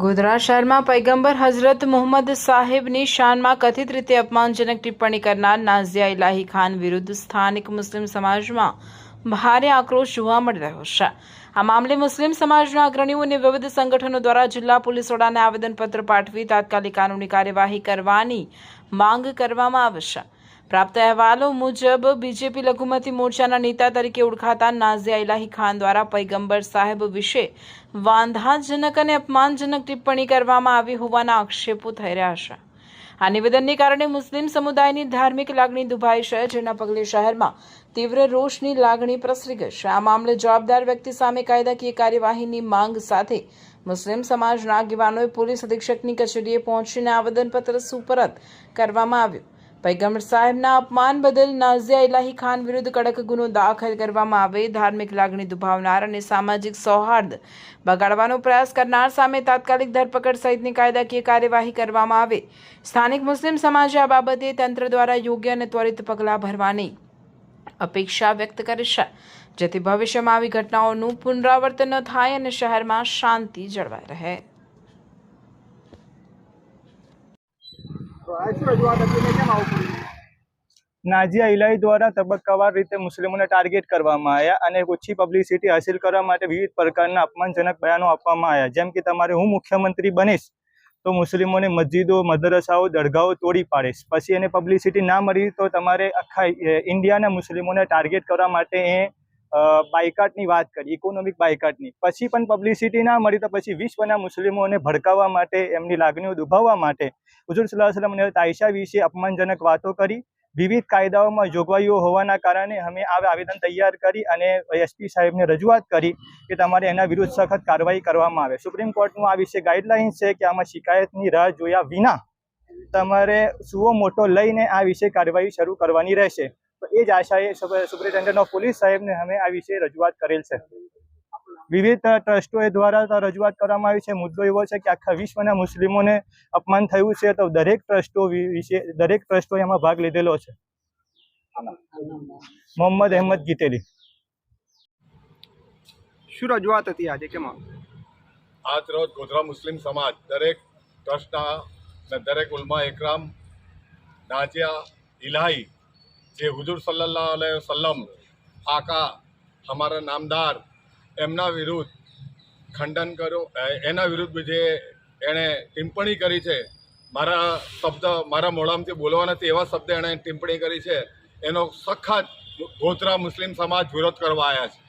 ગોધરા શહેરમાં પૈગંબર હઝરત મુહમ્મદ સાહેબની શાનમાં કથિત રીતે અપમાનજનક ટિપ્પણી કરનાર નાઝિયા ઇલાહી ખાન વિરુદ્ધ સ્થાનિક મુસ્લિમ સમાજમાં ભારે આક્રોશ જોવા મળી રહ્યો છે। આ મામલે મુસ્લિમ સમાજના અગ્રણીઓ અને વિવિધ સંગઠનો દ્વારા જિલ્લા પોલીસ વડાને આવેદનપત્ર પાઠવી તાત્કાલિક કાનૂની કાર્યવાહી કરવાની માંગ કરવામાં આવી છે। પ્રાપ્ત અહેવાલો મુજબ બીજેપી લઘુમતી મોરચાના નેતા તરીકે ઓળખાતા નાઝિયા ઇલાહી ખાન દ્વારા પૈગંબર સાહેબ વિશે વાંધાજનક અને અપમાનજનક ટિપ્પણી કરવામાં આવી હોવાના આક્ષેપો થઈ રહ્યા છે। આ નિવેદનને કારણે મુસ્લિમ સમુદાયની ધાર્મિક લાગણી દુભાઈ છે, જેના પગલે શહેરમાં તીવ્ર રોષની લાગણી પ્રસરી ગઈ છે। આ મામલે જવાબદાર વ્યક્તિ સામે કાયદાકીય કાર્યવાહીની માંગ સાથે મુસ્લિમ સમાજના આગેવાનોએ પોલીસ અધિક્ષકની કચેરીએ પહોંચીને આવેદનપત્ર સુપરત કરવામાં આવ્યું। પૈગંબર સાહેબના અપમાન બદલ નાઝિયા ઇલાહી ખાન વિરુદ્ધ કડક ગુનો દાખલ કરવામાં આવે, ધાર્મિક લાગણી દુભાવનાર અને સામાજિક સૌહાર્દ બગાડવાનો પ્રયાસ કરનાર સામે તાત્કાલિક ધરપકડ સહિતની કાયદાકીય કાર્યવાહી કરવામાં આવે। સ્થાનિક મુસ્લિમ સમાજે આ બાબતે તંત્ર દ્વારા યોગ્ય અને ત્વરિત પગલાં ભરવાની અપેક્ષા વ્યક્ત કરી છે, જેથી ભવિષ્યમાં આવી ઘટનાઓનું પુનરાવર્તન ન થાય અને શહેરમાં શાંતિ જળવાઈ રહે। નાઝિયા ઇલાહી દ્વારા તબક્કાવાર રીતે મુસ્લિમોને ટાર્ગેટ કરવામાં આવ્યા અને ઓછી પબ્લિસિટી હાસિલ કરવા માટે વિવિધ પ્રકારના અપમાનજનક બયાનો આપવામાં આવ્યા। જેમ કે તમારે હું મુખ્યમંત્રી બનીશ તો મુસ્લિમોને મસ્જિદો, મદરસાઓ, દરગાહો તોડી પાડીશ, પછી એને પબ્લિસિટી ના મળી તો તમારે આખા ઇન્ડિયાના મુસ્લિમોને ટાર્ગેટ કરવા માટે બાયકાટની વાત કરી, ઇકોનોમિક બાયકાટની। પછી પણ પબ્લિસિટી ના મળી તો પછી વિશ્વના મુસ્લિમોને ભડકાવવા માટે, એમની લાગણીઓ દુભાવવા માટે હુઝુર સલ્લલ્લાહુ અલૈહિ વસલ્લમ અને આયશા વિશે અપમાનજનક વાતો કરી। વિવિધ કાયદાઓમાં જોગવાઈઓ હોવાના કારણે અમે આ આવેદન તૈયાર કરી અને એસપી સાહેબને રજૂઆત કરી કે તમારે એના વિરુદ્ધ સખત કાર્યવાહી કરવામાં આવે। સુપ્રીમ કોર્ટનું આ વિશે ગાઈડલાઇન્સ છે કે આમાં શિકાયતની રાહ જોયા વિના તમારે સુઓ મોટો લઈને આ વિશે કાર્યવાહી શરૂ કરવાની રહેશે। તો એ જ આશાએ સુપ્રિન્ટેન્ડન્ટ ઓફ પોલીસ સાહેબને અમે આ વિશે રજૂઆત કરેલ છે। વિવિધ ટ્રસ્ટો દ્વારા રજૂઆત કરવામાં આવી છે। મુદ્દો એવો છે કે આખા વિશ્વના મુસ્લિમોને અપમાન થયું છે, તો દરેક ટ્રસ્ટો એમાં ભાગ લીધેલો છે। મોહમ્મદ અહેમદ ગીતેલી। શું રજૂઆત હતી આજે? કેમ આજ રોજ ગોધરા મુસ્લિમ સમાજ દરેક ટ્રસ્ટના અને દરેક ઉલમા એકરામ નાઝિયા ઇલાહી જે હુજુર સલ્લલ્લાહુ અલૈહિ વસલ્લમ આકા હમારા નામદાર એમના વિરુદ્ધ ખંડન કર્યો, એના વિરુદ્ધ જે એણે ટિપ્પણી કરી છે, મારા મોઢામાંથી બોલવા નથી એવા શબ્દ એણે ટિપ્પણી કરી છે, એનો સખત ગોધરા મુસ્લિમ સમાજ વિરોધ કરવા આવ્યા છે।